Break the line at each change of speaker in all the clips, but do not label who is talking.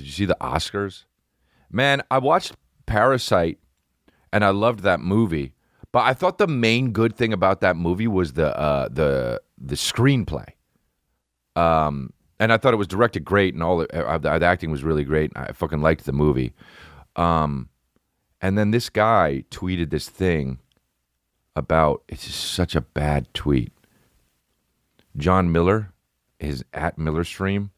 Did you see the Oscars? Man, I watched Parasite, and I loved that movie. But I thought the main good thing about that movie was the screenplay. And I thought it was directed great, and all the acting was really great. I fucking liked the movie. And then this guy tweeted this thing about, it's just such a bad tweet. John Miller is at Millerstream.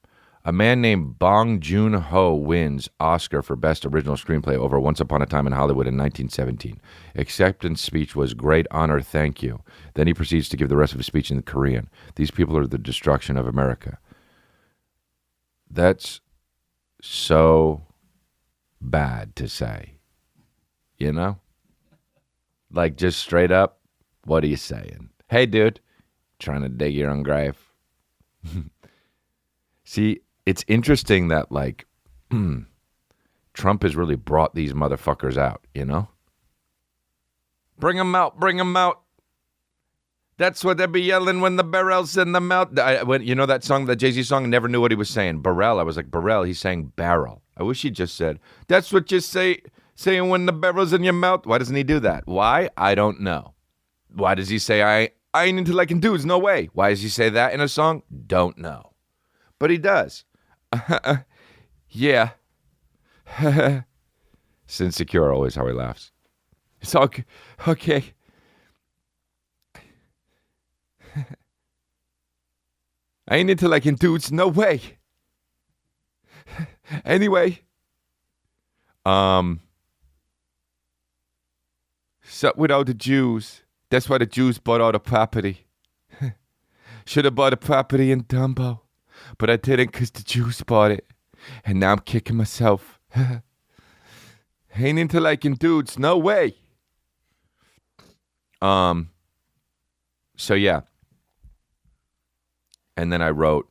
A man named Bong Joon-ho wins Oscar for Best Original Screenplay over Once Upon a Time in Hollywood in 1917. Acceptance speech was great honor, thank you. Then he proceeds to give the rest of his speech in Korean. These people are the destruction of America. That's so bad to say. You know? Like, just straight up, what are you saying? Hey, dude, trying to dig your own grave. See, it's interesting that, like, Trump has really brought these motherfuckers out, you know? Bring them out, bring them out. That's what they be yelling when the barrel's in the mouth. You know that song, that Jay-Z song? I never knew what he was saying. Barrel. I was like, Barrel. He's saying barrel. I wish he just said, that's what you saying when the barrel's in your mouth. Why doesn't he do that? Why? I don't know. Why does he say, I ain't into liking dudes? No way. Why does he say that in a song? Don't know. But he does. Yeah. It's insecure always how he laughs. It's all okay. I ain't into liking dudes. No way. Anyway. So with all the Jews. That's why the Jews bought all the property. Should have bought the property in Dumbo. But I didn't because the Jews bought it. And now I'm kicking myself. Ain't into liking dudes. No way. So yeah. And then I wrote,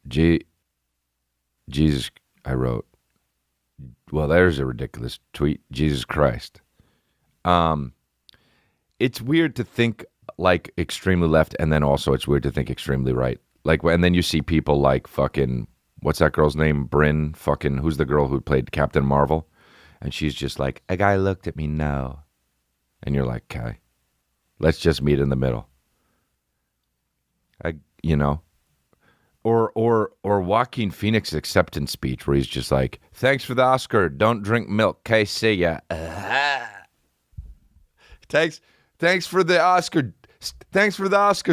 Jesus, I wrote, well, there's a ridiculous tweet. Jesus Christ. It's weird to think like extremely left, and then also it's weird to think extremely right. Like, and then you see people like fucking, what's that girl's name? Bryn, fucking, who's the girl who played Captain Marvel? And she's just like, a guy looked at me, no. And you're like, okay, let's just meet in the middle. You know, or Joaquin Phoenix acceptance speech where he's just like, thanks for the Oscar, don't drink milk, okay, see ya. Thanks for the Oscar,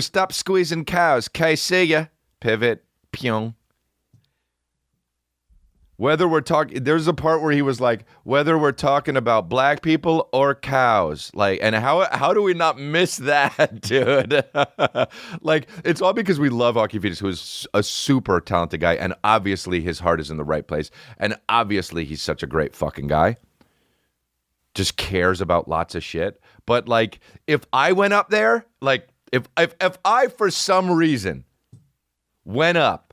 stop squeezing cows, okay, see ya. Pivot, pyong. Whether we're talking, there's a part where he was like, whether we're talking about black people or cows, like, and how do we not miss that, dude? Like, it's all because we love Joaquin Phoenix, who is a super talented guy, and obviously his heart is in the right place, and obviously he's such a great fucking guy. Just cares about lots of shit. But like, if I went up there, like, if I for some reason went up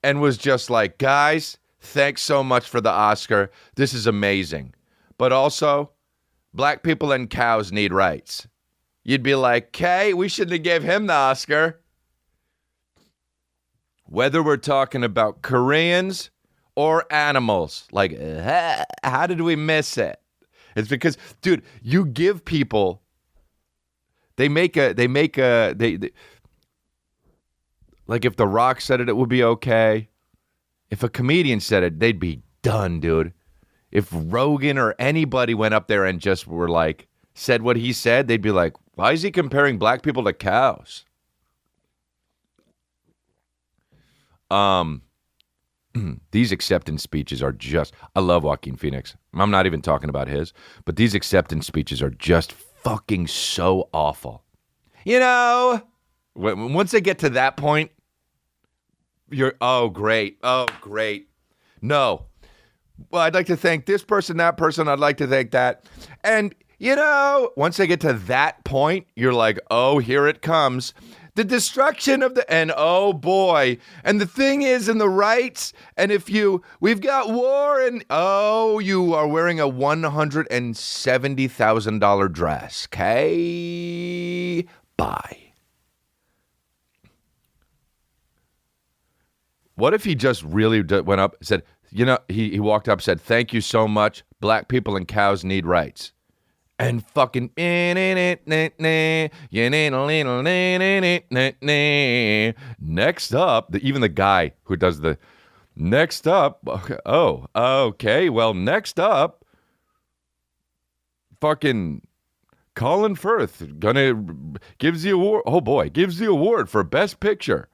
and was just like, guys, thanks so much for the Oscar. This is amazing. But also, black people and cows need rights. You'd be like, okay, we shouldn't have gave him the Oscar. Whether we're talking about Koreans or animals, like, how did we miss it? It's because, dude, you give people, they like if The Rock said it, it would be okay. If a comedian said it, they'd be done, dude. If Rogan or anybody went up there and just were like, said what he said, they'd be like, why is he comparing black people to cows? These acceptance speeches are just, I love Joaquin Phoenix. I'm not even talking about his, but these acceptance speeches are just fucking so awful. You know, once they get to that point, you're, oh, great. No. Well, I'd like to thank this person, that person. I'd like to thank that. And, you know, once they get to that point, you're like, oh, here it comes. The destruction of the, and oh boy. And the thing is, in the rights, and we've got war, and oh, you are wearing a $170,000 dress. Okay? Bye. What if he just really went up, said, he walked up, said, "Thank you so much. Black people and cows need rights." And fucking next up, even the guy who does the next up, oh, okay, well, next up, fucking Colin Firth gives the award. Oh boy, gives the award for Best Picture.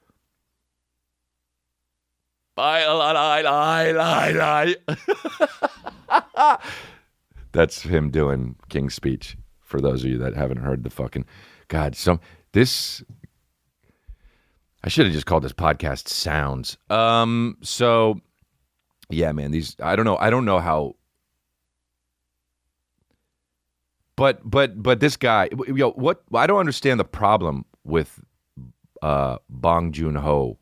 That's him doing King's Speech. For those of you that haven't heard the fucking God, I should have just called this podcast Sounds. So yeah, man, I don't know how. But this guy, what I don't understand the problem with Bong Joon-ho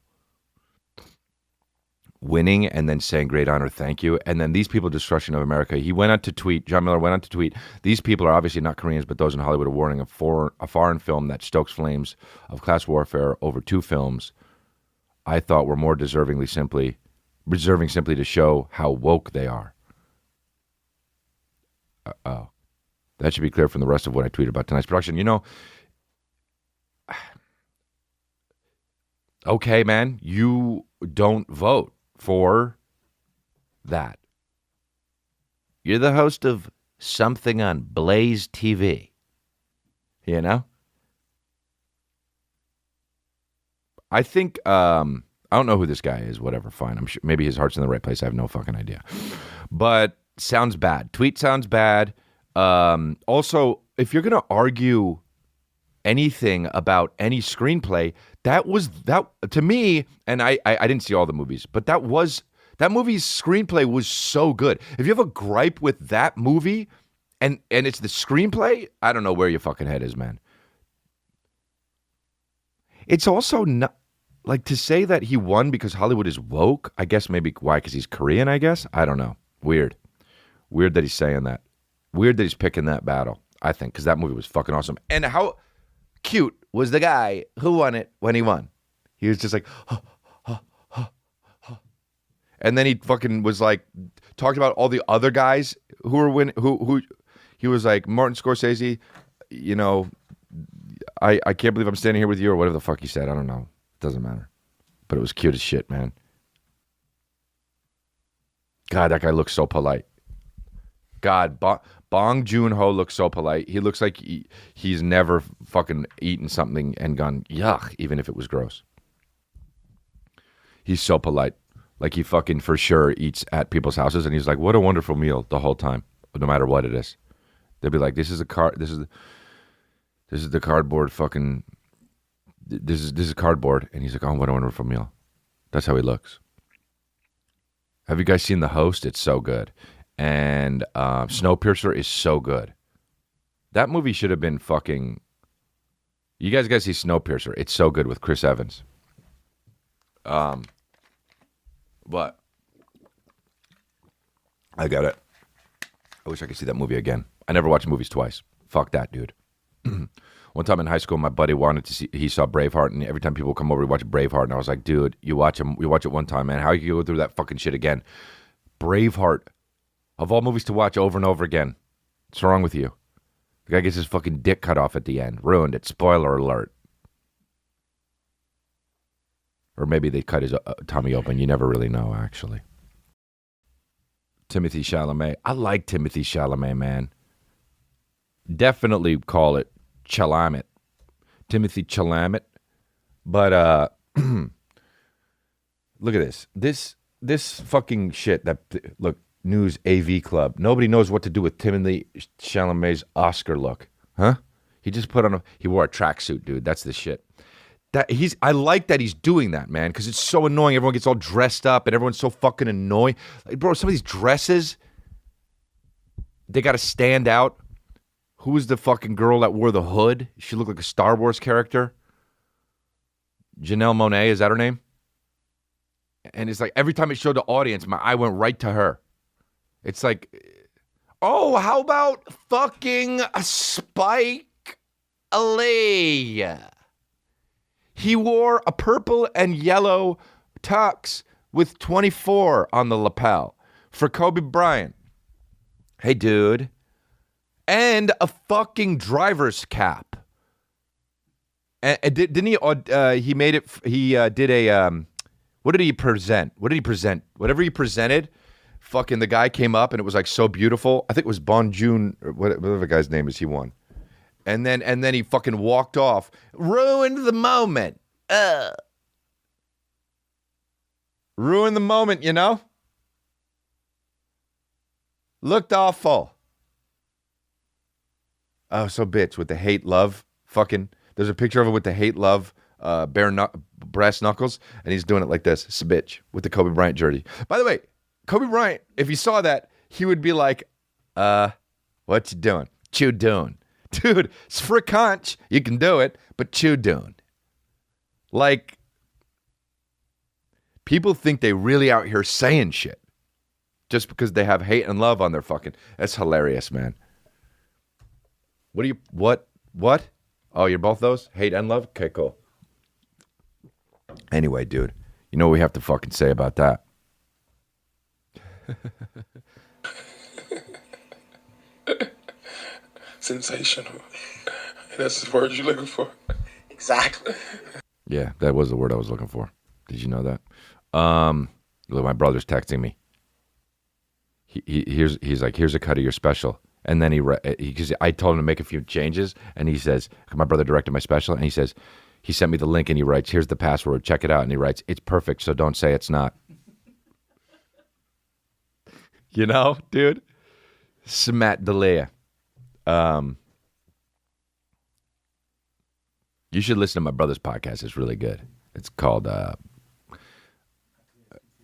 winning and then saying great honor, thank you, and then these people destruction of America. He went on to tweet. John Miller went on to tweet. These people are obviously not Koreans, but those in Hollywood are warning a foreign film that stokes flames of class warfare over two films I thought were more deserving simply to show how woke they are. Oh. That should be clear from the rest of what I tweeted about tonight's production. Okay, man, you don't vote for that. You're the host of something on Blaze TV. I think, I don't know who this guy is, whatever, fine. I'm sure maybe his heart's in the right place. I have no fucking idea. But sounds bad. Tweet sounds bad. Also, if you're going to argue anything about any screenplay, that to me, and I didn't see all the movies, but that movie's screenplay was so good. If you have a gripe with that movie and it's the screenplay, I don't know where your fucking head is, man. It's also not like to say that he won because Hollywood is woke. I guess maybe why? Because he's Korean, I guess. I don't know. Weird that he's saying that. Weird that he's picking that battle, I think, because that movie was fucking awesome. And how cute was the guy who won it when he won? He was just like, huh, huh, huh, huh. And then he fucking was like, talked about all the other guys who were winning, who he was like, Martin Scorsese, I can't believe I'm standing here with you, or whatever the fuck he said. I don't know. It doesn't matter. But it was cute as shit, man. God, that guy looks so polite. God, Bong Joon-ho looks so polite. He looks like he's never fucking eaten something and gone, yuck, even if it was gross. He's so polite. Like he fucking for sure eats at people's houses, and he's like, what a wonderful meal the whole time, no matter what it is. They'll be like, this is the cardboard fucking, this is cardboard. And he's like, oh, what a wonderful meal. That's how he looks. Have you guys seen The Host? It's so good. And Snowpiercer is so good. That movie should have been fucking... You guys got to see Snowpiercer. It's so good with Chris Evans. But I got it. I wish I could see that movie again. I never watch movies twice. Fuck that, dude. One time in high school, my buddy wanted to see... He saw Braveheart, and every time people come over, we watch Braveheart, and I was like, dude, you watch it one time, man. How you go through that fucking shit again? Braveheart... Of all movies to watch over and over again. What's wrong with you? The guy gets his fucking dick cut off at the end. Ruined it. Spoiler alert. Or maybe they cut his tummy open. You never really know, actually. Timothée Chalamet. I like Timothée Chalamet, man. Definitely call it Chalamet. Timothée Chalamet. But, look at this. This fucking shit that... Look. News AV Club. Nobody knows what to do with Timothée Chalamet's Oscar look. Huh? He just he wore a tracksuit, dude. That's the shit. I like that he's doing that, man, because it's so annoying. Everyone gets all dressed up and everyone's so fucking annoying. Like, bro, some of these dresses, they got to stand out. Who was the fucking girl that wore the hood? She looked like a Star Wars character. Janelle Monáe, is that her name? And it's like every time it showed the audience, my eye went right to her. It's like, oh, how about fucking Spike Lee? He wore a purple and yellow tux with 24 on the lapel for Kobe Bryant. Hey, dude. And a fucking driver's cap. And didn't he? He made it. He did a. What did he present? What did he present? Whatever he presented, fucking the guy came up and it was like so beautiful. I think it was Bon Joon, or whatever the guy's name is. He won. And then he fucking walked off. Ruined the moment. Ruined the moment, you know? Looked awful. Oh, so bitch with the hate love fucking. There's a picture of him with the hate love brass knuckles, and he's doing it like this. It's a bitch with the Kobe Bryant jersey. By the way, Kobe Bryant, if he saw that, he would be like, what you doing? Chew doing. Dude, it's for a conch. You can do it, but chew doing. Like, people think they really out here saying shit just because they have hate and love on their fucking. That's hilarious, man. What? Oh, you're both those? Hate and love? Okay, cool. Anyway, dude, you know what we have to fucking say about that?
Sensational. That's the word you're looking for.
Exactly.
Yeah, that was the word I was looking for. Did you know that? Look, my brother's texting me. He's like, here's a cut of your special. And then because I told him to make a few changes, and he says, my brother directed my special, and he says, he sent me the link, and he writes, here's the password, check it out. And he writes, it's perfect, so don't say it's not. You know, dude? Smat Delia. You should listen to my brother's podcast. It's really good. It's called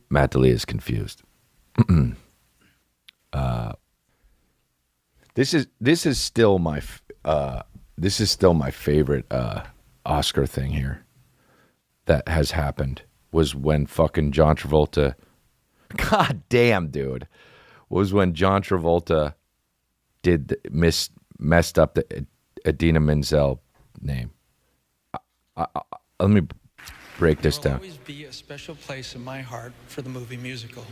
Matt Delia is Confused. This is still my favorite Oscar thing here that has happened was when fucking John Travolta, god damn dude, was when John Travolta messed up the Idina Menzel name. Let me break this down.
There will always be a special place in my heart for the movie musical,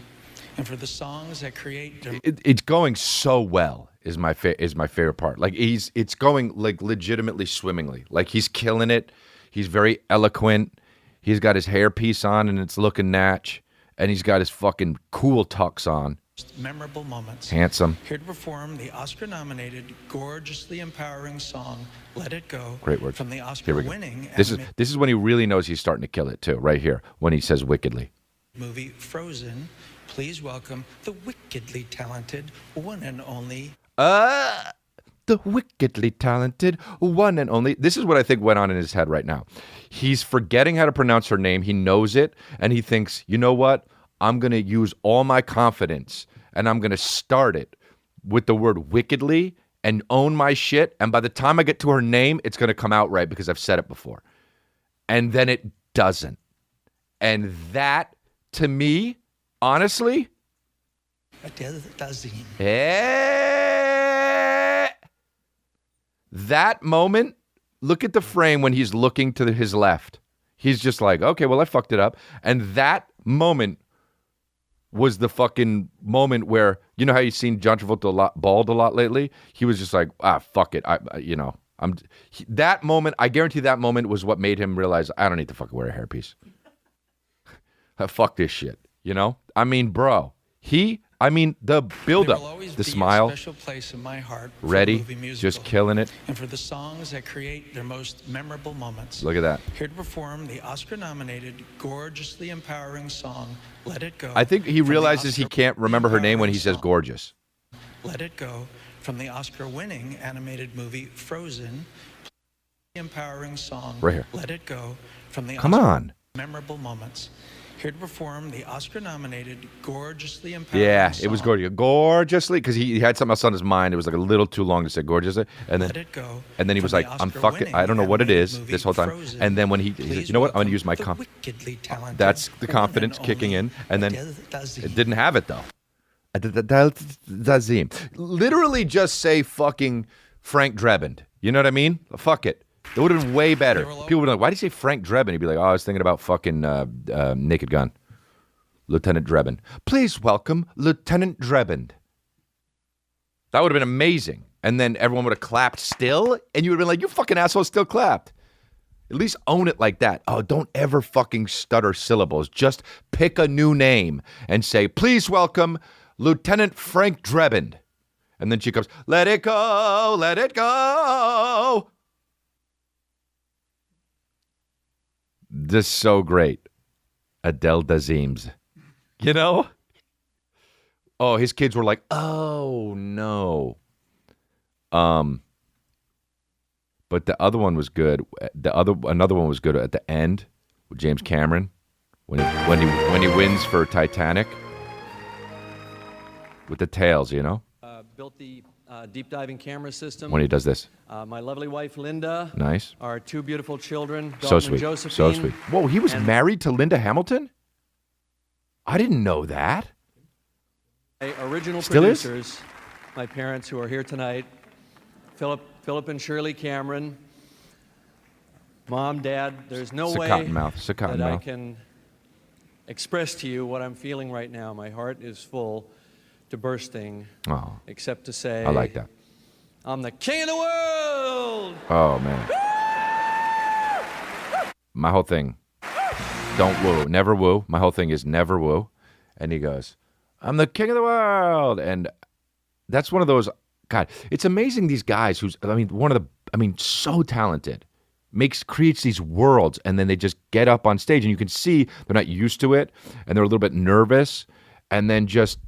and for the songs that create.
It's going so well. Is my favorite part. Like it's going like legitimately swimmingly. Like he's killing it. He's very eloquent. He's got his hairpiece on and it's looking natch, and he's got his fucking cool tux on.
Memorable moments.
Handsome.
Here to perform the Oscar-nominated, gorgeously empowering song "Let It Go."
Great word.
From the Oscar-winning.
This is when he really knows he's starting to kill it too. Right here when he says wickedly.
Movie Frozen. Please welcome the wickedly talented one and only.
The wickedly talented one and only. This is what I think went on in his head right now. He's forgetting how to pronounce her name. He knows it, and he thinks, you know what? I'm going to use all my confidence, and I'm going to start it with the word wickedly and own my shit. And by the time I get to her name, it's going to come out right because I've said it before. And then it doesn't. And that, to me, honestly... That moment, look at the frame when he's looking to his left. He's just like, okay, well, I fucked it up. And that moment was the fucking moment where, you know how you've seen John Travolta bald a lot lately? He was just like, fuck it. That moment, I guarantee that moment was what made him realize, I don't need to fucking wear a hairpiece. Fuck this shit, you know? I mean, bro, the build-up, the smile,
special place in my heart
ready, just killing it.
And for the songs that create their most memorable moments.
Look at that.
Here to perform the Oscar-nominated, gorgeously empowering song, "Let It Go."
I think he realizes he can't remember her name when he says gorgeous.
"Let It Go" from the Oscar-winning animated movie Frozen. Empowering song,
right here.
"Let It Go" from the
Come on.
Memorable moments. Here to perform the Oscar-nominated, gorgeously empowering
it was gorgeous. Gorgeously, because he had something else on his mind. It was like a little too long to say gorgeously. And then,
Let It Go.
And then he was like, I'm fucking, I don't know what it is this whole time.
Frozen.
And then when he said, you know what, I'm going to use my that's the confidence kicking in. And then it didn't have it though. Literally just say fucking Frank Drebin. You know what I mean? Fuck it. It would have been way better. People would be like, why did you say Frank Drebin? He'd be like, I was thinking about fucking Naked Gun. Lieutenant Drebin. Please welcome Lieutenant Drebin. That would have been amazing. And then everyone would have clapped still, and you would have been like, you fucking asshole still clapped. At least own it like that. Oh, don't ever fucking stutter syllables. Just pick a new name and say, please welcome Lieutenant Frank Drebin. And then she comes, let it go, let it go. This is so great. Adele Dazeems. You know? Oh, his kids were like, oh, no. But the other one was good. Another one was good at the end with James Cameron when he wins for Titanic with the tails, you know?
Built the deep diving camera system.
When he does this.
My lovely wife, Linda.
Nice.
Our 2 beautiful children,
So
Dalton and
sweet.
Josephine.
So sweet. Whoa, he was married to Linda Hamilton? I didn't know that.
My original
Still is?
producers, my parents who are here tonight, Philip and Shirley Cameron. Mom, Dad, there's no way that I can express to you what I'm feeling right now. My heart is full to bursting, except to say,
I like that.
I'm the king of the world!
Oh, man. My whole thing, don't woo, never woo. My whole thing is never woo. And he goes, I'm the king of the world. And that's one of those, God, it's amazing these guys so talented, creates these worlds, and then they just get up on stage, and you can see they're not used to it, and they're a little bit nervous, and then just,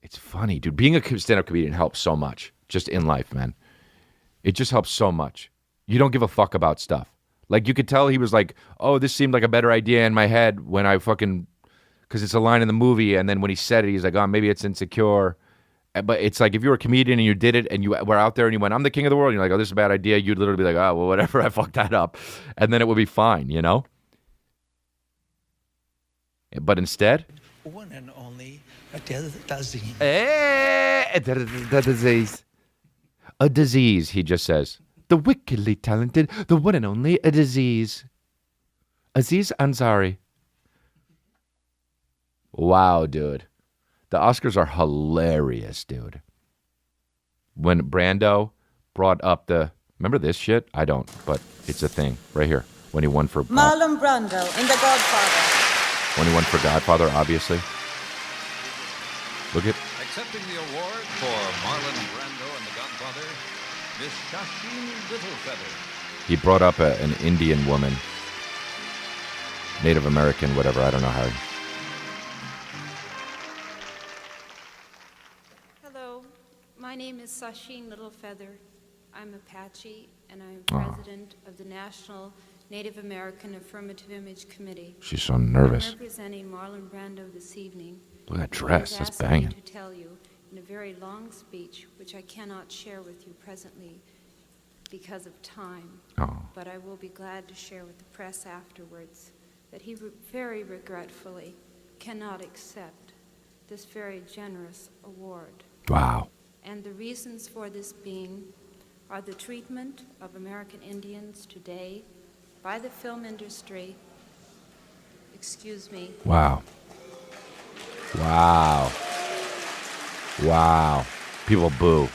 it's funny, dude. Being a stand-up comedian helps so much, just in life, man. It just helps so much. You don't give a fuck about stuff. Like, you could tell he was like, oh, this seemed like a better idea in my head when I fucking, because it's a line in the movie, and then when he said it, he's like, oh, maybe it's insecure. But it's like, if you were a comedian and you did it and you were out there and you went, I'm the king of the world, and you're like, oh, this is a bad idea, you'd literally be like, oh, well, whatever, I fucked that up. And then it would be fine, you know? But instead,
One and only Adele Dazeem.
The disease. A disease, he just says. The wickedly talented, the one and only a disease. Aziz Ansari. Wow, dude. The Oscars are hilarious, dude. When Brando brought up remember this shit? I don't, but it's a thing right here. When he won for
Marlon Brando in The Godfather.
When he won for Godfather, obviously. Look at.
Accepting the award for Marlon Brando and The Godfather, Miss Joaquin Littlefeather.
He brought up an Indian woman, Native American, whatever. I don't know how.
Hello, my name is Sasheen Littlefeather. I'm Apache, and I'm president of the National Native American Affirmative Image Committee.
She's so nervous.
I'm representing Marlon Brando this evening.
Look at that dress. That's banging.
To tell you in a very long speech, which I cannot share with you presently because of time, but I will be glad to share with the press afterwards, that he very regretfully cannot accept this very generous award.
Wow.
And the reasons for this being are the treatment of American Indians today by the film industry. Excuse me.
Wow. Wow. Wow. People boo.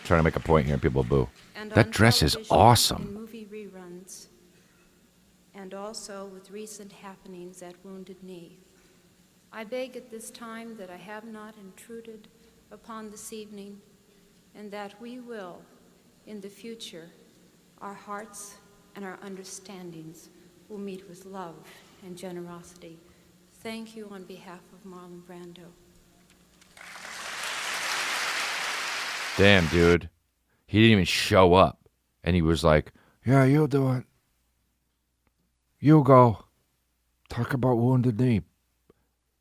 Trying to make a point here, people boo.
And
that
on
dress is
television,
awesome.
in movie reruns, and also with recent happenings at Wounded Knee. I beg at this time that I have not intruded upon this evening, and that we will, in the future, our hearts and our understandings will meet with love and generosity. Thank you on behalf of Marlon Brando.
Damn, dude. He didn't even show up. And he was like, yeah, you'll do it. You go. Talk about Wounded Knee.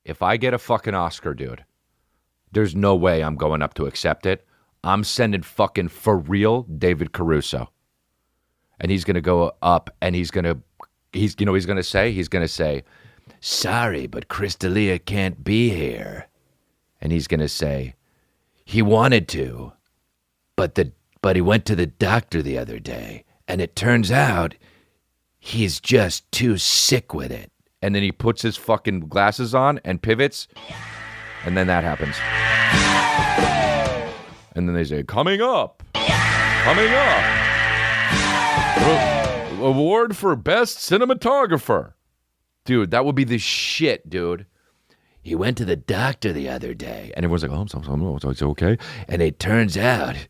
If I get a fucking Oscar, dude, there's no way I'm going up to accept it. I'm sending fucking, for real, David Caruso. And he's going to go up and he's going to say, sorry, but Chris D'Elia can't be here. And he's going to say, he wanted to, but he went to the doctor the other day, and it turns out he's just too sick with it. and then he puts his fucking glasses on and pivots, and then that happens. And then they say, coming up. Award for best cinematographer. Dude, that would be the shit, dude. He went to the doctor the other day, and everyone's like, oh, it's okay. And it turns out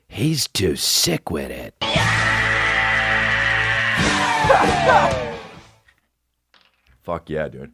he's too sick with it. Fuck yeah, dude.